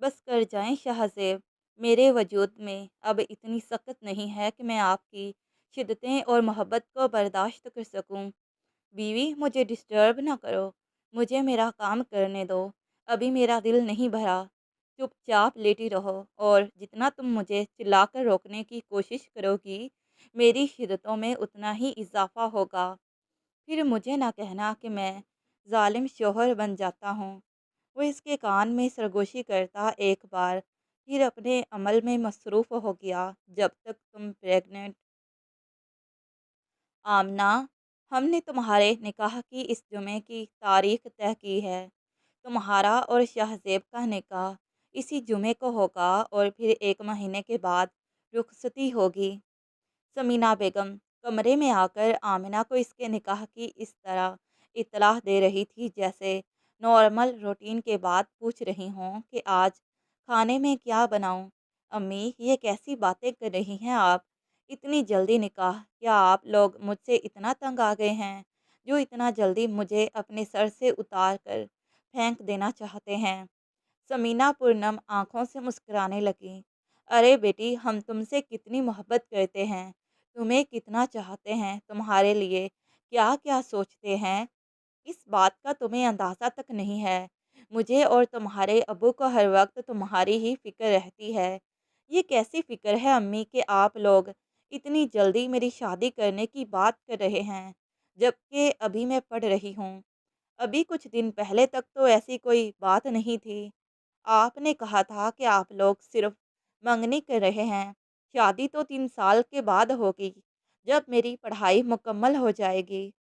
बस कर जाएं शाहज़ेब। मेरे वजूद में अब इतनी सख्त नहीं है कि मैं आपकी शिद्दतें और मोहब्बत को बर्दाश्त कर सकूं। बीवी, मुझे डिस्टर्ब ना करो। मुझे मेरा काम करने दो। अभी मेरा दिल नहीं भरा। चुपचाप लेटी रहो, और जितना तुम मुझे चिल्लाकर रोकने की कोशिश करोगी, मेरी शिद्दतों में उतना ही इजाफा होगा। फिर मुझे ना कहना कि मैं जालिम शौहर बन जाता हूँ। वो इसके कान में सरगोशी करता एक बार, फिर अपने अमल में मसरूफ़ हो गया। जब तक तुम प्रेग्नेंट आमना, हमने तुम्हारे निकाह की इस जुमे की तारीख तय की है। तुम्हारा और शाहजेब का निकाह इसी जुमे को होगा, और फिर 1 महीने के बाद रुखसती होगी। समीना बेगम कमरे में आकर आमिना को इसके निकाह की इस तरह इत्तला दे रही थी, जैसे नॉर्मल रूटीन के बाद पूछ रही हों कि आज खाने में क्या बनाऊं। अम्मी, ये कैसी बातें कर रही हैं आप? इतनी जल्दी निकाह? क्या आप लोग मुझसे इतना तंग आ गए हैं, जो इतना जल्दी मुझे अपने सर से उतार कर फेंक देना चाहते हैं? समीना पूर्णम आंखों से मुस्कुराने लगी। अरे बेटी, हम तुमसे कितनी मोहब्बत करते हैं, तुम्हें कितना चाहते हैं, तुम्हारे लिए क्या क्या सोचते हैं, इस बात का तुम्हें अंदाज़ा तक नहीं है। मुझे और तुम्हारे अब्बू को हर वक्त तुम्हारी ही फ़िक्र रहती है। ये कैसी फ़िक्र है अम्मी कि आप लोग इतनी जल्दी मेरी शादी करने की बात कर रहे हैं, जबकि अभी मैं पढ़ रही हूँ। अभी कुछ दिन पहले तक तो ऐसी कोई बात नहीं थी। आपने कहा था कि आप लोग सिर्फ मंगनी कर रहे हैं। शादी तो 3 साल के बाद होगी, जब मेरी पढ़ाई मुकम्मल हो जाएगी।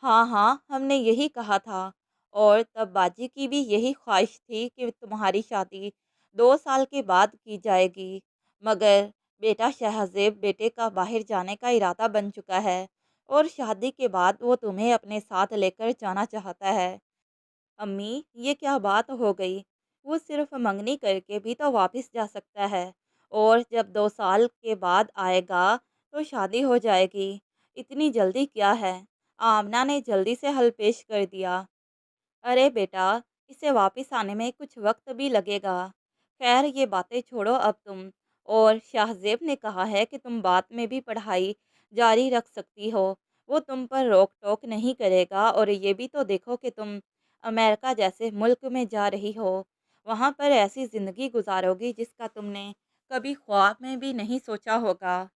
हाँ हाँ, हमने यही कहा था, और तब बाजी की भी यही ख्वाहिश थी कि तुम्हारी शादी 2 साल के बाद की जाएगी। मगर बेटा शहज़ेब बेटे का बाहर जाने का इरादा बन चुका है, और शादी के बाद वो तुम्हें अपने साथ लेकर जाना चाहता है। अम्मी, ये क्या बात हो गई? वो सिर्फ मंगनी करके भी तो वापस जा सकता है, और जब 2 साल के बाद आएगा तो शादी हो जाएगी। इतनी जल्दी क्या है? आमना ने जल्दी से हल पेश कर दिया। अरे बेटा, इसे वापस आने में कुछ वक्त भी लगेगा। खैर, ये बातें छोड़ो अब तुम। और शाहजेब ने कहा है कि तुम बाद में भी पढ़ाई जारी रख सकती हो। वो तुम पर रोक टोक नहीं करेगा, और ये भी तो देखो कि तुम अमेरिका जैसे मुल्क में जा रही हो। वहाँ पर ऐसी ज़िंदगी गुजारोगी जिसका तुमने कभी ख्वाब में भी नहीं सोचा होगा।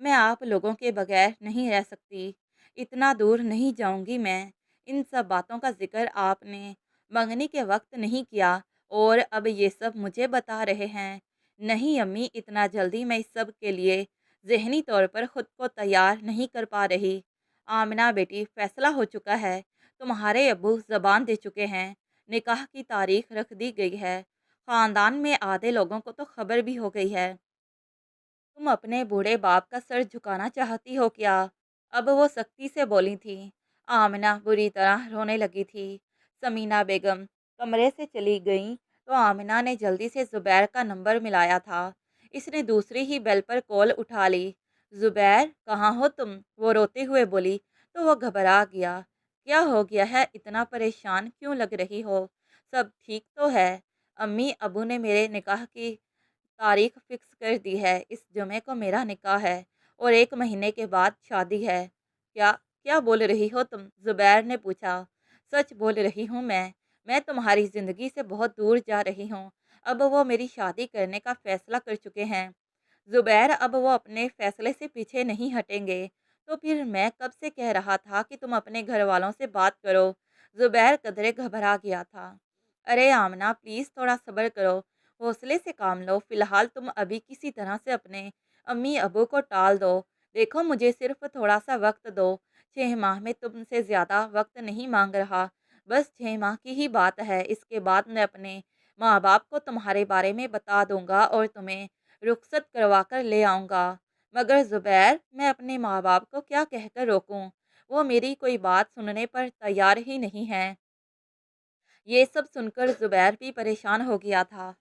मैं आप लोगों के बगैर नहीं रह सकती। इतना दूर नहीं जाऊंगी मैं। इन सब बातों का ज़िक्र आपने मंगनी के वक्त नहीं किया, और अब ये सब मुझे बता रहे हैं। नहीं अम्मी, इतना जल्दी मैं इस सब के लिए ज़हनी तौर पर ख़ुद को तैयार नहीं कर पा रही। आमिना बेटी, फ़ैसला हो चुका है। तुम्हारे अब्बू ज़बान दे चुके हैं। निकाह की तारीख रख दी गई है। ख़ानदान में आधे लोगों को तो खबर भी हो गई है। तुम अपने बूढ़े बाप का सर झुकाना चाहती हो क्या? अब वो सख्ती से बोली थी। आमिना बुरी तरह रोने लगी थी। समीना बेगम कमरे से चली गईं तो आमिना ने जल्दी से ज़ुबैर का नंबर मिलाया था। इसने दूसरी ही बेल पर कॉल उठा ली। ज़ुबैर, कहाँ हो तुम? वो रोते हुए बोली तो वो घबरा गया। क्या हो गया है? इतना परेशान क्यों लग रही हो? सब ठीक तो है? अम्मी, अबू ने मेरे निकाह की तारीख फिक्स कर दी है। इस जुमे को मेरा निकाह है, और 1 महीने के बाद शादी है। क्या क्या बोल रही हो तुम? ज़ुबैर ने पूछा। सच बोल रही हूँ मैं तुम्हारी ज़िंदगी से बहुत दूर जा रही हूँ। अब वो मेरी शादी करने का फ़ैसला कर चुके हैं। ज़ुबैर, अब वो अपने फ़ैसले से पीछे नहीं हटेंगे। तो फिर मैं कब से कह रहा था कि तुम अपने घर वालों से बात करो। ज़ुबैर कदरे घबरा गया था। अरे आमना, प्लीज़ थोड़ा सब्र करो, हौसले से काम लो। फ़िलहाल तुम अभी किसी तरह से अपने अम्मी अबू को टाल दो। देखो, मुझे सिर्फ थोड़ा सा वक्त दो। 6 माह में तुमसे ज़्यादा वक्त नहीं मांग रहा। बस 6 माह की ही बात है। इसके बाद मैं अपने माँ बाप को तुम्हारे बारे में बता दूंगा, और तुम्हें रुखसत करवा कर ले आऊँगा। मगर ज़ुबैर, मैं अपने माँ बाप को क्या कहकर रोकूं? वो मेरी कोई बात सुनने पर तैयार ही नहीं हैं। ये सब सुनकर ज़ुबैर भी परेशान हो गया था।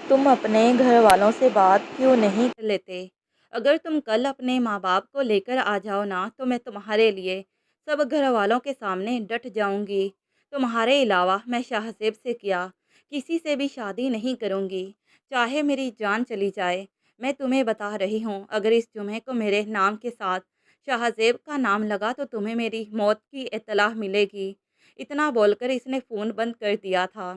तुम अपने घर वालों से बात क्यों नहीं कर लेते? अगर तुम कल अपने माँ बाप को लेकर आ जाओ ना, तो मैं तुम्हारे लिए सब घर वालों के सामने डट जाऊंगी। तुम्हारे अलावा मैं शाहजेब से क्या किसी से भी शादी नहीं करूँगी, चाहे मेरी जान चली जाए। मैं तुम्हें बता रही हूँ, अगर इस जुम्मे को मेरे नाम के साथ शाहज़ेब का नाम लगा तो तुम्हें मेरी मौत की इत्तला मिलेगी। इतना बोलकर इसने फ़ोन बंद कर दिया था।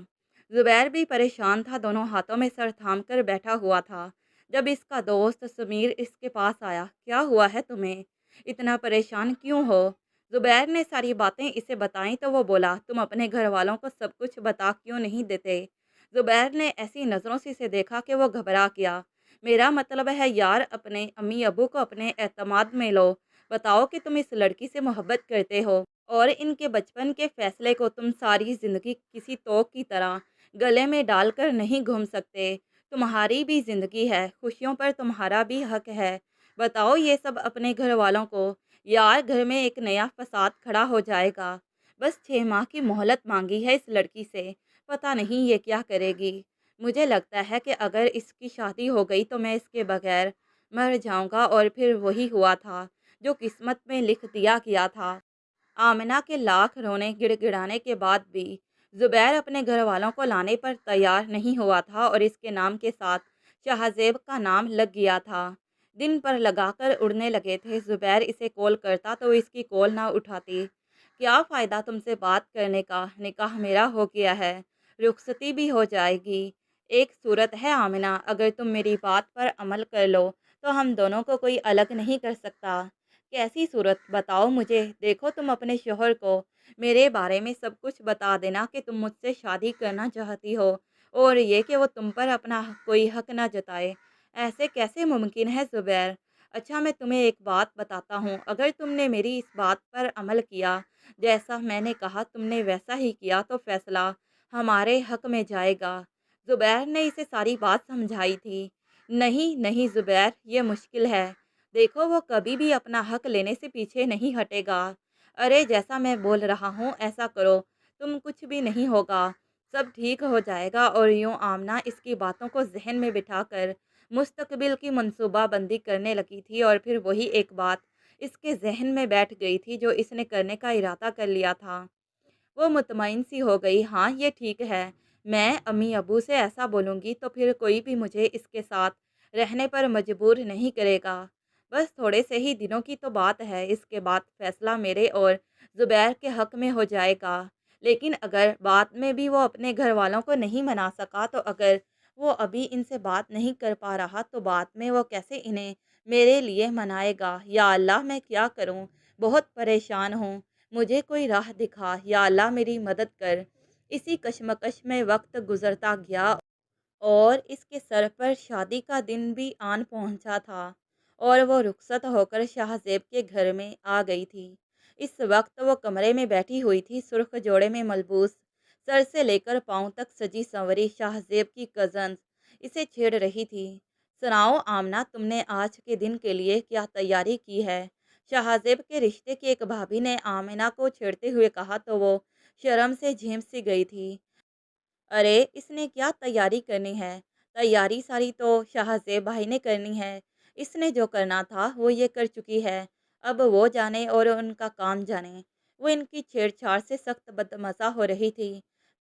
ज़ुबैर भी परेशान था, दोनों हाथों में सर थाम कर बैठा हुआ था। जब इसका दोस्त समीर इसके पास आया, क्या हुआ है तुम्हें? इतना परेशान क्यों हो? ज़ुबैर ने सारी बातें इसे बताईं तो वो बोला, तुम अपने घर वालों को सब कुछ बता क्यों नहीं देते? ज़ुबैर ने ऐसी नज़रों से इसे देखा कि वो घबरा गया। मेरा मतलब है यार, अपने अम्मी अबू को अपने एतमाद में लो। बताओ कि तुम इस लड़की से मोहब्बत करते हो और इनके बचपन के फैसले को तुम सारी ज़िंदगी किसी तोक की तरह गले में डालकर नहीं घूम सकते। तुम्हारी भी ज़िंदगी है, खुशियों पर तुम्हारा भी हक है। बताओ ये सब अपने घर वालों को। यार, घर में एक नया फसाद खड़ा हो जाएगा। बस 6 माह की मोहलत मांगी है इस लड़की से, पता नहीं ये क्या करेगी। मुझे लगता है कि अगर इसकी शादी हो गई तो मैं इसके बगैर मर जाऊंगा और फिर वही हुआ था जो किस्मत में लिख दिया गया था। आमिना के लाख रोने गिड़गिड़ाने के बाद भी ज़ुबैर अपने घर वालों को लाने पर तैयार नहीं हुआ था और इसके नाम के साथ शाहज़ेब का नाम लग गया था। दिन पर लगाकर उड़ने लगे थे। ज़ुबैर इसे कॉल करता तो इसकी कॉल ना उठाती। क्या फ़ायदा तुमसे बात करने का, निकाह मेरा हो गया है, रुखसती भी हो जाएगी। एक सूरत है आमिना, अगर तुम मेरी बात पर अमल कर लो तो हम दोनों को कोई अलग नहीं कर सकता। कैसी सूरत बताओ मुझे? देखो, तुम अपने शौहर को मेरे बारे में सब कुछ बता देना कि तुम मुझसे शादी करना चाहती हो और ये कि वो तुम पर अपना कोई हक ना जताए। ऐसे कैसे मुमकिन है ज़ुबैर? अच्छा, मैं तुम्हें एक बात बताता हूँ, अगर तुमने मेरी इस बात पर अमल किया, जैसा मैंने कहा तुमने वैसा ही किया, तो फैसला हमारे हक में जाएगा। ज़ुबैर ने इसे सारी बात समझाई थी। नहीं नहीं ज़ुबैर, ये मुश्किल है। देखो, वो कभी भी अपना हक लेने से पीछे नहीं हटेगा। अरे, जैसा मैं बोल रहा हूँ ऐसा करो, तुम कुछ भी नहीं होगा, सब ठीक हो जाएगा। और यूँ आमना इसकी बातों को जहन में बिठाकर मुस्तकबिल की मनसूबाबंदी करने लगी थी और फिर वही एक बात इसके जहन में बैठ गई थी जो इसने करने का इरादा कर लिया था। वो मुतमईन सी हो गई। हाँ, ये ठीक है। मैं अम्मी अबू से ऐसा बोलूँगी तो फिर कोई भी मुझे इसके साथ रहने पर मजबूर नहीं करेगा। बस थोड़े से ही दिनों की तो बात है, इसके बाद फ़ैसला मेरे और ज़ुबैर के हक़ में हो जाएगा। लेकिन अगर बाद में भी वो अपने घर वालों को नहीं मना सका, तो अगर वो अभी इनसे बात नहीं कर पा रहा, तो बाद में वो कैसे इन्हें मेरे लिए मनाएगा? या अल्लाह, मैं क्या करूँ? बहुत परेशान हूँ। मुझे कोई राह दिखा, या अल्लाह मेरी मदद कर। इसी कशमकश में वक्त गुजरता गया और इसके सर पर शादी का दिन भी आन पहुंचा था और वो रुखसत होकर शाहजेब के घर में आ गई थी। इस वक्त वो कमरे में बैठी हुई थी, सुर्ख जोड़े में मलबूस, सर से लेकर पाँव तक सजी संवरी शाहजेब की कज़न्स इसे छेड़ रही थी। सुनाओ आमना, तुमने आज के दिन के लिए क्या तैयारी की है? शाहजेब के रिश्ते की एक भाभी ने आमिना को छेड़ते हुए कहा तो वो शर्म से झिम सी गई थी। अरे, इसने क्या तैयारी करनी है? तैयारी सारी तो शाहज़ेब भाई ने करनी है। इसने जो करना था वो ये कर चुकी है। अब वो जाने और उनका काम जाने। वो इनकी छेड़छाड़ से सख्त बदमज़ा हो रही थी।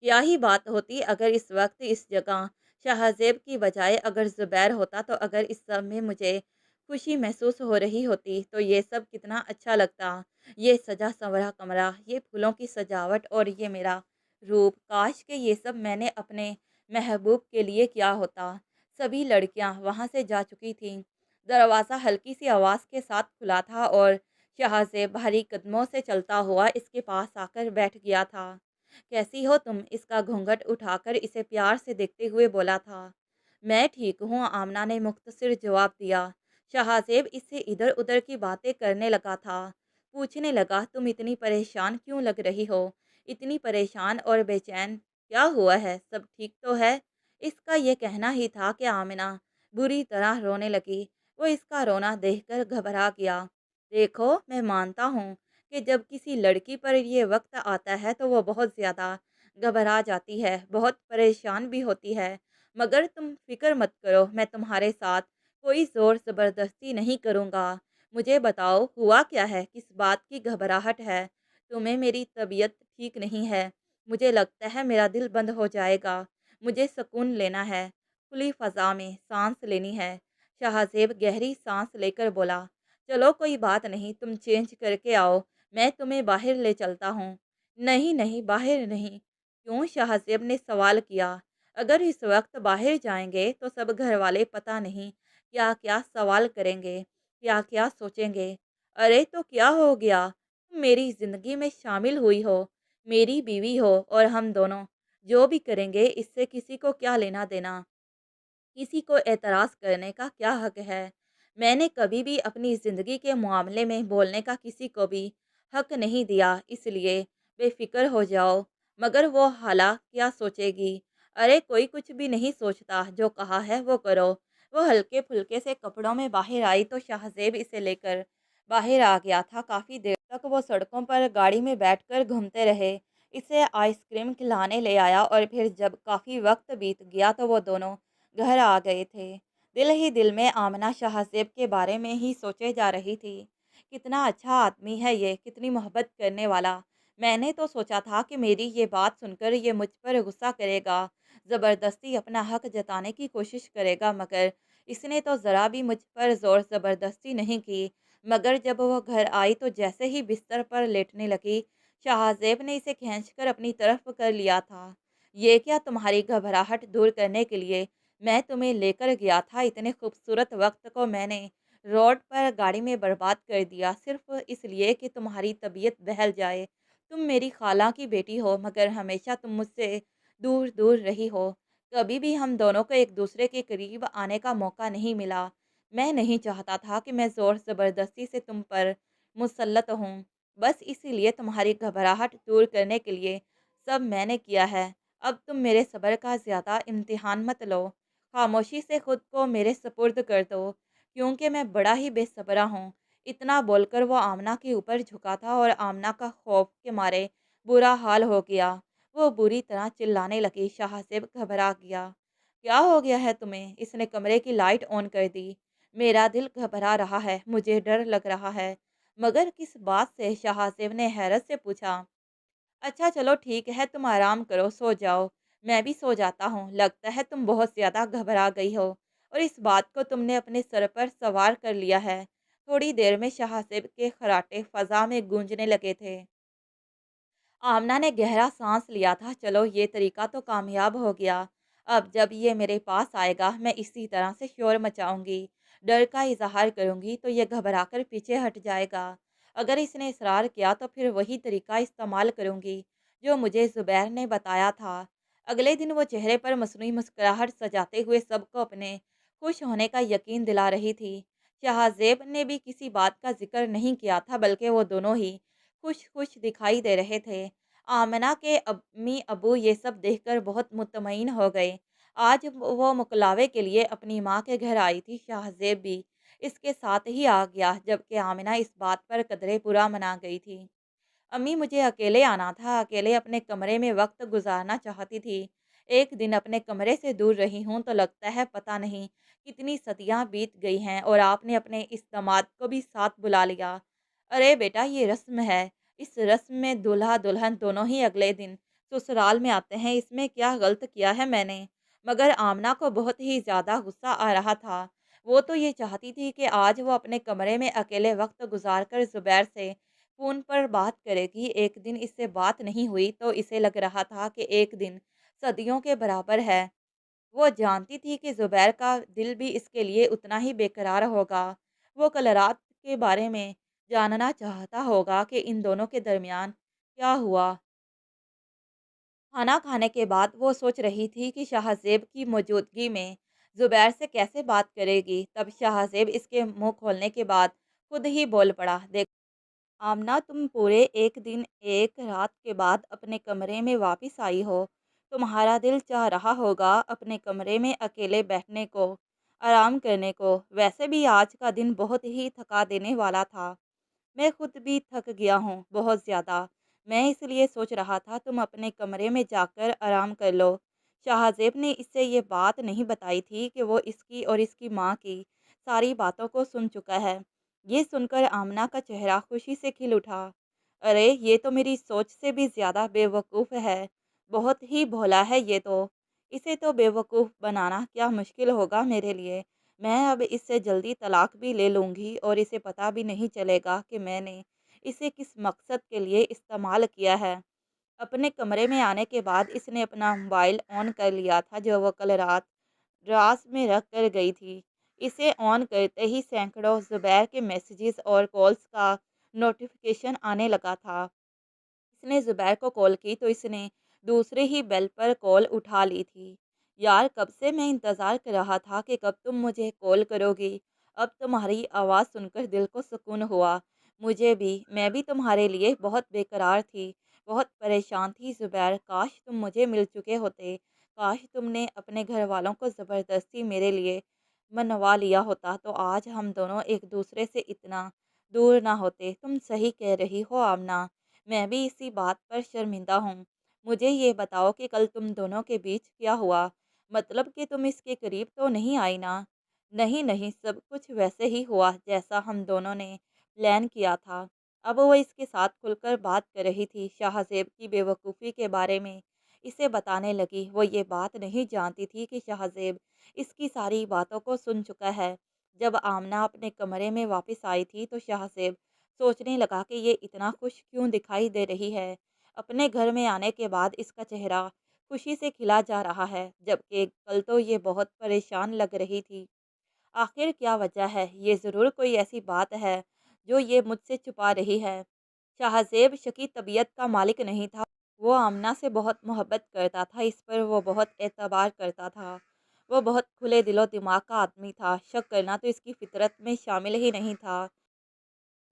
क्या ही बात होती अगर इस वक्त इस जगह शाहज़ेब की बजाय अगर ज़ुबैर होता, तो अगर इस समय मुझे खुशी महसूस हो रही होती तो ये सब कितना अच्छा लगता। ये सजा संवरा कमरा, ये फूलों की सजावट और ये मेरा रूप, काश के ये सब मैंने अपने महबूब के लिए किया होता। सभी लड़कियां वहां से जा चुकी थीं। दरवाज़ा हल्की सी आवाज़ के साथ खुला था और शहज़ेब भारी कदमों से चलता हुआ इसके पास आकर बैठ गया था। कैसी हो तुम? इसका घूंघट उठाकर इसे प्यार से देखते हुए बोला था। मैं ठीक हूँ, आमना ने मुख्तसर जवाब दिया। शहज़ेब इससे इधर उधर की बातें करने लगा था। पूछने लगा, तुम इतनी परेशान क्यों लग रही हो? इतनी परेशान और बेचैन क्या हुआ है? सब ठीक तो है? इसका ये कहना ही था कि आमिना बुरी तरह रोने लगी। वो इसका रोना देखकर घबरा गया। देखो, मैं मानता हूँ कि जब किसी लड़की पर ये वक्त आता है तो वो बहुत ज़्यादा घबरा जाती है, बहुत परेशान भी होती है। मगर तुम फिक्र मत करो, मैं तुम्हारे साथ कोई ज़ोर ज़बरदस्ती नहीं करूँगा। मुझे बताओ, हुआ क्या है? किस बात की घबराहट है? तुम्हें? मेरी तबीयत ठीक नहीं है, मुझे लगता है मेरा दिल बंद हो जाएगा। मुझे सुकून लेना है, खुली फ़ज़ा में साँस लेनी है। शाहज़ेब गहरी साँस लेकर बोला, चलो कोई बात नहीं, तुम चेंज करके आओ, मैं तुम्हें बाहर ले चलता हूँ। नहीं, नहीं, बाहर नहीं। क्यों? शाहज़ेब ने सवाल किया। अगर इस वक़्त बाहर जाएँगे तो सब घरवाले पता नहीं क्या-क्या सवाल करेंगे, क्या-क्या सोचेंगे। अरे! तो क्या हो गया? तुम मेरी ज़िंदगी में शामिल हुई हो, मेरी बीवी हो और हम दोनों जो भी करेंगे इससे किसी को क्या लेना-देना? किसी को एतराज़ करने का क्या हक है? मैंने कभी भी अपनी ज़िंदगी के मामले में बोलने का किसी को भी हक नहीं दिया, इसलिए बेफ़िक्र हो जाओ। मगर वो हाला क्या सोचेगी? अरे कोई कुछ भी नहीं सोचता, जो कहा है वो करो। वो हल्के-फुल्के से कपड़ों में बाहर आई तो शाहज़ेब इसे लेकर बाहर आ गया था। काफ़ी देर तक वो सड़कों पर गाड़ी में बैठकर घूमते रहे। इसे आइसक्रीम खिलाने ले आया और फिर जब काफ़ी वक़्त बीत गया तो वो दोनों घर आ गए थे। दिल ही दिल में आमना शाहज़ेब के बारे में ही सोचे जा रही थी। कितना अच्छा आदमी है ये, कितनी मोहब्बत करने वाला। मैंने तो सोचा था कि मेरी ये बात सुनकर ये मुझ पर गुस्सा करेगा, ज़बरदस्ती अपना हक जताने की कोशिश करेगा, मगर इसने तो ज़रा भी मुझ पर ज़ोर ज़बरदस्ती नहीं की। मगर जब वह घर आई तो जैसे ही बिस्तर पर लेटने लगी, शाहज़ेब ने इसे खींचकर अपनी तरफ कर लिया था। ये क्या, तुम्हारी घबराहट दूर करने के लिए मैं तुम्हें लेकर गया था, इतने खूबसूरत वक़्त को मैंने रोड पर गाड़ी में बर्बाद कर दिया, सिर्फ़ इसलिए कि तुम्हारी तबीयत बहल जाए। तुम मेरी खाला की बेटी हो, मगर हमेशा तुम मुझसे दूर-दूर रही हो। कभी भी हम दोनों को एक-दूसरे के करीब आने का मौका नहीं मिला। मैं नहीं चाहता था कि मैं ज़ोर ज़बरदस्ती से तुम पर मुसल्लत हूँ। बस इसीलिए तुम्हारी घबराहट दूर करने के लिए सब मैंने किया है। अब तुम मेरे सब्र का ज़्यादा इम्तिहान मत लो। खामोशी से खुद को मेरे सुपुर्द कर दो, क्योंकि मैं बड़ा ही बेसब्रा हूँ। इतना बोलकर वो आमना के ऊपर झुका था और आमना का खौफ के मारे बुरा हाल हो गया। वो बुरी तरह चिल्लाने लगी। शाहज़ेब घबरा गया। क्या हो गया है तुम्हें? इसने कमरे की लाइट ऑन कर दी। मेरा दिल घबरा रहा है, मुझे डर लग रहा है। मगर किस बात से? शाहज़ेब ने हैरत से पूछा। अच्छा चलो ठीक है, तुम आराम करो, सो जाओ। मैं भी सो जाता हूँ। लगता है तुम बहुत ज़्यादा घबरा गई हो और इस बात को तुमने अपने सर पर सवार कर लिया है। थोड़ी देर में शाहज़ेब के खर्राटे फ़ज़ा में गूंजने लगे थे। आमना ने गहरा सांस लिया था। चलो ये तरीका तो कामयाब हो गया। अब जब ये मेरे पास आएगा मैं इसी तरह से शोर मचाऊंगी, डर का इजहार करूंगी तो ये घबरा कर पीछे हट जाएगा। अगर इसने इसरार किया तो फिर वही तरीका इस्तेमाल करूंगी जो मुझे ज़ुबैर ने बताया था। अगले दिन वो चेहरे पर मसनूई मुस्कुराहट सजाते हुए सबको अपने खुश होने का यकीन दिला रही थी। शाहजेब ने भी किसी बात का जिक्र नहीं किया था, बल्कि वो दोनों ही खुश खुश दिखाई दे रहे थे। आमना के अम्मी अबू ये सब देखकर बहुत मुतमईन हो गए। आज वो मुकलावे के लिए अपनी माँ के घर आई थी। शाहजेब भी इसके साथ ही आ गया, जबकि आमिना इस बात पर कदरे बुरा मना गई थी। अम्मी मुझे अकेले आना था, अकेले अपने कमरे में वक्त गुजारना चाहती थी। एक दिन अपने कमरे से दूर रही हूँ तो लगता है पता नहीं कितनी सदियाँ बीत गई हैं और आपने अपने इस दामाद को भी साथ बुला लिया। अरे बेटा, ये रस्म है। इस रस्म में दूल्हा दुल्हन दोनों ही अगले दिन ससुराल में आते हैं। इसमें क्या गलत किया है मैंने? मगर आमना को बहुत ही ज़्यादा गुस्सा आ रहा था। वो तो ये चाहती थी कि आज वो अपने कमरे में अकेले वक्त गुजार कर ज़ुबैर से फ़ोन पर बात करेगी। एक दिन इससे बात नहीं हुई तो इसे लग रहा था कि एक दिन सदियों के बराबर है। वो जानती थी कि ज़ुबैर का दिल भी इसके लिए उतना ही बेकरार होगा। वो कल रात के बारे में जानना चाहता होगा कि इन दोनों के दरमियान क्या हुआ। खाना खाने के बाद वो सोच रही थी कि शाहज़ेब की मौजूदगी में ज़ुबैर से कैसे बात करेगी। तब शाहज़ेब इसके मुँह खोलने के बाद खुद ही बोल पड़ा। आमना, तुम पूरे एक दिन एक रात के बाद अपने कमरे में वापस आई हो। तुम्हारा दिल चाह रहा होगा अपने कमरे में अकेले बैठने को, आराम करने को। वैसे भी आज का दिन बहुत ही थका देने वाला था। मैं खुद भी थक गया हूँ बहुत ज़्यादा। मैं इसलिए सोच रहा था तुम अपने कमरे में जाकर आराम कर लो। शाहजेब ने इससे ये बात नहीं बताई थी कि वो इसकी और इसकी माँ की सारी बातों को सुन चुका है। ये सुनकर आमना का चेहरा खुशी से खिल उठा। अरे ये तो मेरी सोच से भी ज़्यादा बेवकूफ़ है। बहुत ही भोला है ये तो। इसे तो बेवकूफ़ बनाना क्या मुश्किल होगा मेरे लिए। मैं अब इससे जल्दी तलाक भी ले लूँगी और इसे पता भी नहीं चलेगा कि मैंने इसे किस मकसद के लिए इस्तेमाल किया है। अपने कमरे में आने के बाद इसने अपना मोबाइल ऑन कर लिया था, जो वो कल रात ड्रास में रख कर गई थी। इसे ऑन करते ही सैकड़ों ज़ुबैर के मैसेजेस और कॉल्स का नोटिफिकेशन आने लगा था। इसने ज़ुबैर को कॉल की तो इसने दूसरे ही बेल पर कॉल उठा ली थी। यार, कब से मैं इंतज़ार कर रहा था कि कब तुम मुझे कॉल करोगी। अब तुम्हारी आवाज़ सुनकर दिल को सुकून हुआ। मैं भी तुम्हारे लिए बहुत बेकरार थी, बहुत परेशान थी ज़ुबैर। काश तुम मुझे मिल चुके होते। काश तुमने अपने घर वालों को ज़बरदस्ती मेरे लिए मनवा लिया होता, तो आज हम दोनों एक दूसरे से इतना दूर ना होते। तुम सही कह रही हो आमना, मैं भी इसी बात पर शर्मिंदा हूँ। मुझे ये बताओ कि कल तुम दोनों के बीच क्या हुआ? मतलब कि तुम इसके करीब तो नहीं आई ना? नहीं, नहीं, सब कुछ वैसे ही हुआ जैसा हम दोनों ने प्लान किया था। अब वो इसके साथ खुलकर बात कर रही थी, शाहज़ेब की बेवकूफ़ी के बारे में इसे बताने लगी। वो ये बात नहीं जानती थी कि शाहज़ेब इसकी सारी बातों को सुन चुका है। जब आमना अपने कमरे में वापस आई थी तो शाहज़ेब सोचने लगा कि ये इतना खुश क्यों दिखाई दे रही है। अपने घर में आने के बाद इसका चेहरा खुशी से खिला जा रहा है, जबकि कल तो ये बहुत परेशान लग रही थी। आखिर क्या वजह है? ये ज़रूर कोई ऐसी बात है जो ये मुझसे छुपा रही है। शाहज़ेब शकी तबीयत का मालिक नहीं था। वो आमना से बहुत मोहब्बत करता था, इस पर वो बहुत एतबार करता था। वो बहुत खुले दिलो दिमाग का आदमी था। शक करना तो इसकी फितरत में शामिल ही नहीं था।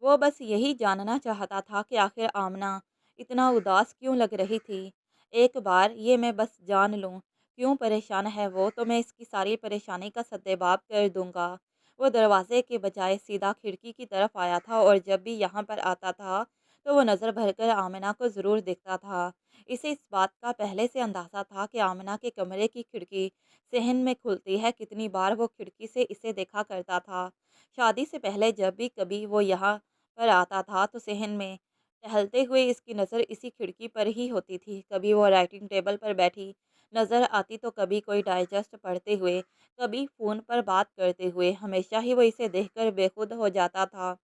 वो बस यही जानना चाहता था कि आखिर आमना इतना उदास क्यों लग रही थी। एक बार ये मैं बस जान लूँ क्यों परेशान है वो, तो मैं इसकी सारी परेशानी का सद्देबाब कर दूंगा। वो दरवाजे के बजाय सीधा खिड़की की तरफ आया था और जब भी यहाँ पर आता था तो वो नज़र भरकर आमना को ज़रूर देखता था। इसे इस बात का पहले से अंदाज़ा था कि आमना के कमरे की खिड़की सहन में खुलती है। कितनी बार वो खिड़की से इसे देखा करता था। शादी से पहले जब भी कभी वो यहाँ पर आता था तो सहन में टहलते हुए इसकी नज़र इसी खिड़की पर ही होती थी। कभी वो राइटिंग टेबल पर बैठी नज़र आती तो कभी कोई डाइजेस्ट पढ़ते हुए, कभी फ़ोन पर बात करते हुए। हमेशा ही वो इसे देखकर बेखुद हो जाता था।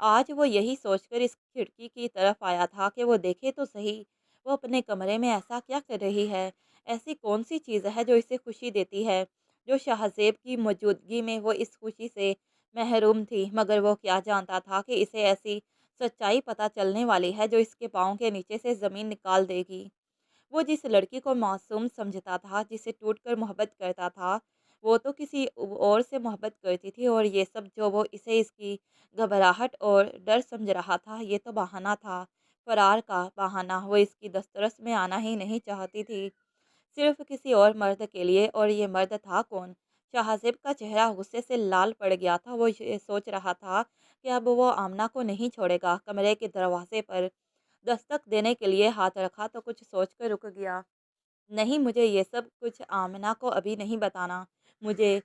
आज वो यही सोचकर इस खिड़की की तरफ आया था कि वो देखे तो सही, वो अपने कमरे में ऐसा क्या कर रही है। ऐसी कौन सी चीज़ है जो इसे खुशी देती है, जो शाहजेब की मौजूदगी में वो इस खुशी से महरूम थी। मगर वो क्या जानता था कि इसे ऐसी सच्चाई पता चलने वाली है जो इसके पाँव के नीचे से ज़मीन निकाल देगी। वो जिस लड़की को मासूम समझता था, जिसे टूटकर मोहब्बत करता था, वो तो किसी और से मोहब्बत करती थी। और ये सब जो वो इसे इसकी घबराहट और डर समझ रहा था, ये तो बहाना था, फरार का बहाना। वो इसकी दस्तरस में आना ही नहीं चाहती थी, सिर्फ किसी और मर्द के लिए। और ये मर्द था कौन? शाहज़ेब का चेहरा गुस्से से लाल पड़ गया था। वो ये सोच रहा था कि अब वो आमना को नहीं छोड़ेगा। कमरे के दरवाजे पर दस्तक देने के लिए हाथ रखा तो कुछ सोचकर रुक गया। नहीं, मुझे ये सब कुछ आमना को अभी नहीं बताना। मुझे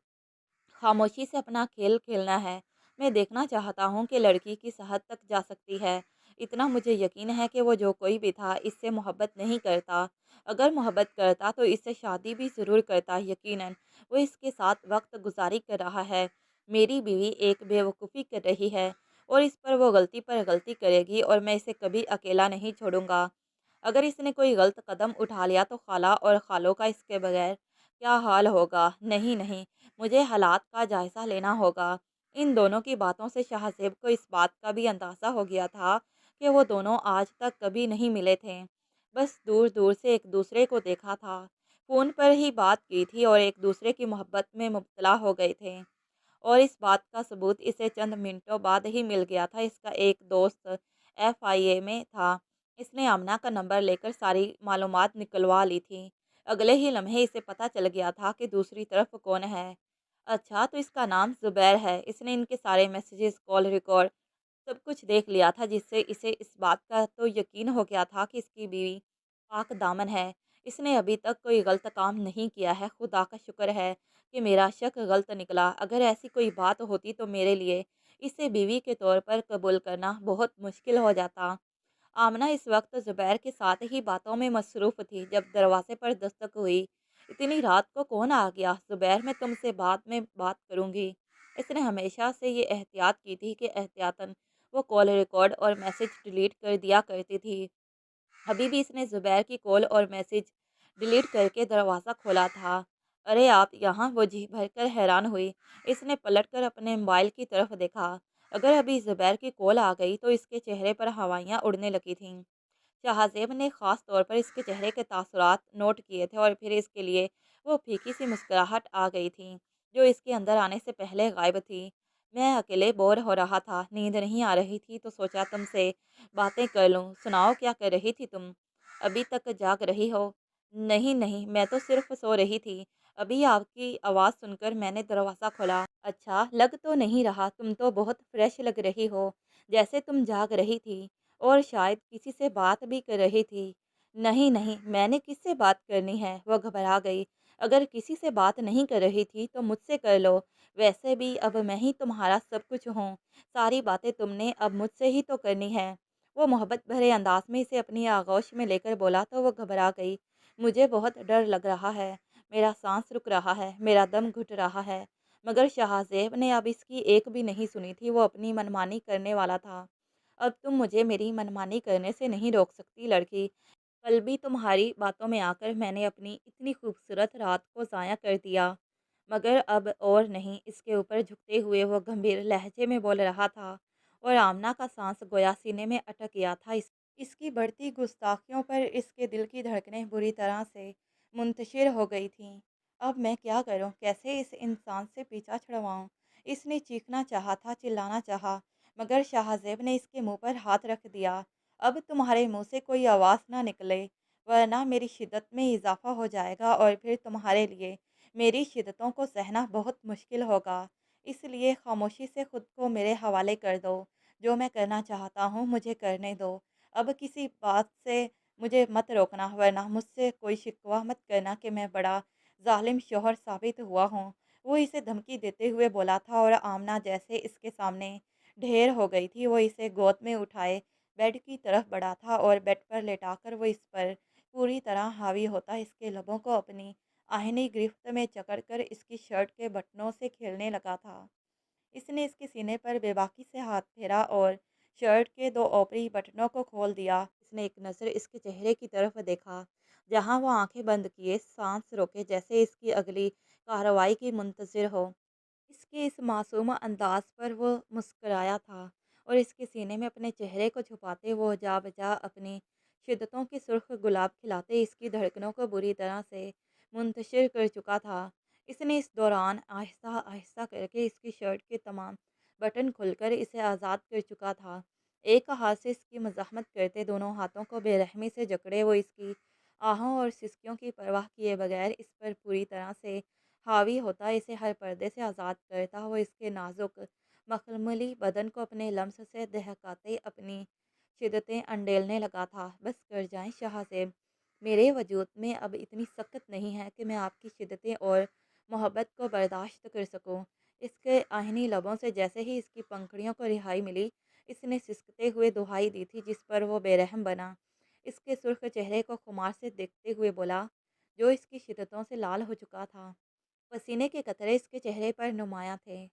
खामोशी से अपना खेल खेलना है। मैं देखना चाहता हूँ कि लड़की किस हद तक जा सकती है। इतना मुझे यकीन है कि वो जो कोई भी था इससे मोहब्बत नहीं करता। अगर मोहब्बत करता तो इससे शादी भी ज़रूर करता यकीनन। वो इसके साथ वक्त गुजारी कर रहा है। मेरी बीवी एक बेवकूफ़ी कर रही है और इस पर गलती करेगी और मैं इसे कभी अकेला नहीं छोड़ूंगा। अगर इसने कोई गलत कदम उठा लिया तो खाला और खालों का इसके बगैर क्या हाल होगा। नहीं, नहीं, मुझे हालात का जायज़ा लेना होगा। इन दोनों की बातों से शाहज़ेब को इस बात का भी अंदाज़ा हो गया था कि वो दोनों आज तक कभी नहीं मिले थे। बस दूर-दूर से एक दूसरे को देखा था, फ़ोन पर ही बात की थी और एक दूसरे की मोहब्बत में मुब्तला हो गए थे। और इस बात का सबूत इसे चंद मिनटों बाद ही मिल गया था। इसका एक दोस्त एफआईए में था। इसने आमना का नंबर लेकर सारी मालूमात निकलवा ली थी। अगले ही लम्हे इसे पता चल गया था कि दूसरी तरफ कौन है। अच्छा, तो इसका नाम ज़ुबैर है। इसने इनके सारे मैसेजेस, कॉल रिकॉर्ड सब कुछ देख लिया था, जिससे इसे इस बात का तो यकीन हो गया था कि इसकी बीवी पाक दामन है। इसने अभी तक कोई गलत काम नहीं किया है। खुदा का शुक्र है कि मेरा शक गलत निकला। अगर ऐसी कोई बात होती तो मेरे लिए इसे बीवी के तौर पर कबूल करना बहुत मुश्किल हो जाता। आमना इस वक्त ज़ुबैर के साथ ही बातों में मसरूफ़ थी। जब दरवाजे पर दस्तक हुई, इतनी रात को कौन आ गया? ज़ुबैर, मैं तुमसे बाद में बात करूँगी। इसने हमेशा से ये एहतियात की थी कि एहतियातन वो कॉल रिकॉर्ड और मैसेज डिलीट कर दिया करती थी। अभी भी इसने ज़ुबैर की कॉल और मैसेज डिलीट करके दरवाज़ा खोला था। अरे आप यहाँ? वो जी भरकर हैरान हुई। इसने पलटकर अपने मोबाइल की तरफ देखा। अगर अभी ज़ुबैर की कॉल आ गई तो इसके चेहरे पर हवाइयाँ उड़ने लगी थीं। शाहज़ेब ने ख़ास तौर पर इसके चेहरे के तासुरात नोट किए थे और फिर इसके लिए वो फीकी सी मुस्कुराहट आ गई थी, जो इसके अंदर आने से पहले गायब थी। मैं अकेले बोर हो रहा था, नींद नहीं आ रही थी तो सोचा तुमसे बातें कर लूँ। सुनाओ, क्या कर रही थी तुम? अभी तक जाग रही हो? नहीं नहीं, मैं तो सिर्फ सो रही थी। अभी आपकी आवाज़ सुनकर मैंने दरवाज़ा खोला। अच्छा, लग तो नहीं रहा। तुम तो बहुत फ्रेश लग रही हो, जैसे तुम जाग रही थी और शायद किसी से बात भी कर रही थी। नहीं नहीं, मैंने किससे बात करनी है? वो घबरा गई। अगर किसी से बात नहीं कर रही थी तो मुझसे कर लो। वैसे भी अब मैं ही तुम्हारा सब कुछ हूँ। सारी बातें तुमने अब मुझसे ही तो करनी है। वो मोहब्बत भरे अंदाज में इसे अपनी आगोश में लेकर बोला तो वो घबरा गई। मुझे बहुत डर लग रहा है। मेरा सांस रुक रहा है, मेरा दम घुट रहा है। मगर शाहज़ेब ने अब इसकी एक भी नहीं सुनी थी। वो अपनी मनमानी करने वाला था। अब तुम मुझे मेरी मनमानी करने से नहीं रोक सकती लड़की। कल भी तुम्हारी बातों में आकर मैंने अपनी इतनी खूबसूरत रात को ज़ाया कर दिया, मगर अब और नहीं। इसके ऊपर झुकते हुए वो गंभीर लहजे में बोल रहा था और आमना का सांस गोया सीने में अटक गया था। इसकी बढ़ती गुस्ताखियों पर इसके दिल की धड़कनें बुरी तरह से मुंतशिर हो गई थीं। अब मैं क्या करूं? कैसे इस इंसान से पीछा छुड़वाऊं? इसने चीखना चाहा था, चिल्लाना चाहा, मगर शाहजेब ने इसके मुंह पर हाथ रख दिया। अब तुम्हारे मुंह से कोई आवाज़ ना निकले, वरना मेरी शिद्दत में इजाफा हो जाएगा और फिर तुम्हारे लिए मेरी शिद्दतों को सहना बहुत मुश्किल होगा। इसलिए खामोशी से खुद को मेरे हवाले कर दो। जो मैं करना चाहता हूँ मुझे करने दो। अब किसी बात से मुझे मत रोकना, वरना मुझसे कोई शिकवा मत करना कि मैं बड़ा जालिम शौहर साबित हुआ हूँ। वो इसे धमकी देते हुए बोला था और आमना जैसे इसके सामने ढेर हो गई थी। वो इसे गोद में उठाए बेड की तरफ बढ़ा था और बेड पर लेटाकर वो इस पर पूरी तरह हावी होता इसके लबों को अपनी आहनी गिरफ्त में जकड़कर इसकी शर्ट के बटनों से खेलने लगा था। इसने इसके सीने पर बेबाकी से हाथ फेरा और शर्ट के दो ऊपरी बटनों को खोल दिया। इसने एक नज़र इसके चेहरे की तरफ देखा, जहां वो आंखें बंद किए सांस रोके, जैसे इसकी अगली कार्रवाई की मुंतज़िर हो। इसके इस मासूम अंदाज पर वो मुस्कुराया था और इसके सीने में अपने चेहरे को छुपाते वो जा बजा अपनी शिद्दतों की सुर्ख गुलाब खिलाते इसकी धड़कनों को बुरी तरह से मुंतशिर कर चुका था। इसने इस दौरान आहिस्ता आहिस्ता करके इसकी शर्ट के तमाम बटन खुलकर इसे आज़ाद कर चुका था। एक हाथ से इसकी मज़ाहमत करते दोनों हाथों को बेरहमी से जकड़े वो इसकी आहों और सिसकियों की परवाह किए बगैर इस पर पूरी तरह से हावी होता, इसे हर पर्दे से आज़ाद करता हुआ इसके नाजुक मखमली बदन को अपने लम्स से दहकाते अपनी शिद्दतें अंडेलने लगा था। बस कर जाएं शाहज़ेब, मेरे वजूद में अब इतनी सख्त नहीं है कि मैं आपकी शिद्दतें और मोहब्बत को बर्दाश्त कर सकूं। इसके आहनी लबों से जैसे ही इसकी पंखड़ियों को रिहाई मिली, इसने सिसकते हुए दुहाई दी थी, जिस पर वो बेरहम बना। इसके सुर्ख चेहरे को खुमार से देखते हुए बोला, जो इसकी शिद्दतों से लाल हो चुका था। पसीने के कतरे इसके चेहरे पर नुमायाँ थे।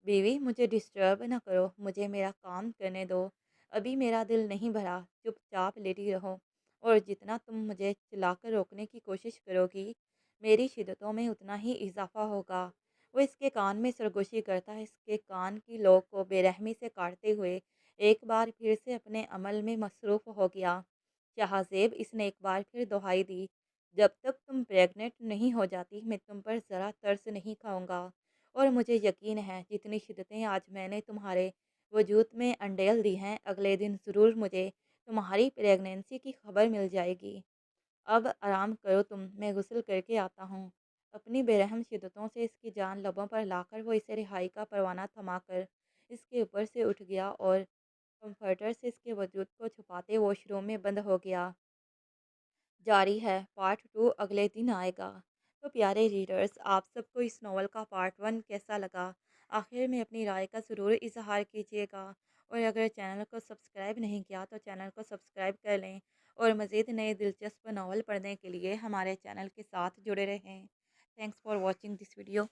बीवी, मुझे डिस्टर्ब न करो, मुझे मेरा काम करने दो। अभी मेरा दिल नहीं भरा, चुपचाप लेटी रहो। और जितना तुम मुझे चिल्लाकर रोकने की कोशिश करोगी, मेरी शिद्दतों में उतना ही इजाफा होगा। वो इसके कान में सरगोशी करता इसके कान की लौ को बेरहमी से काटते हुए एक बार फिर से अपने अमल में मसरूफ़ हो गया। शाहजेब, इसने एक बार फिर दोहाई दी, जब तक तुम प्रेग्नेंट नहीं हो जाती मैं तुम पर ज़रा तरस नहीं खाऊंगा। और मुझे यकीन है जितनी शिद्दतें आज मैंने तुम्हारे वजूद में अंडेल दी हैं, अगले दिन ज़रूर मुझे तुम्हारी प्रेगनेंसी की खबर मिल जाएगी। अब आराम करो तुम, मैं गुस्ल करके आता हूँ। अपनी बेरहम शिद्दतों से इसकी जान लबों पर लाकर वो इसे रिहाई का परवाना थमाकर इसके ऊपर से उठ गया और कंफर्टर से इसके वजूद को छुपाते वॉशरूम में बंद हो गया। जारी है, पार्ट 2 अगले दिन आएगा। तो प्यारे रीडर्स, आप सबको इस नावल का पार्ट 1 कैसा लगा? आखिर में अपनी राय का ज़रूर इज़हार कीजिएगा और अगर चैनल को सब्सक्राइब नहीं किया तो चैनल को सब्सक्राइब कर लें اور مزید نئے دلچسپ ناول پڑھنے کے لیے ہمارے چینل کے ساتھ جڑے رہیں۔ Thanks for watching this video.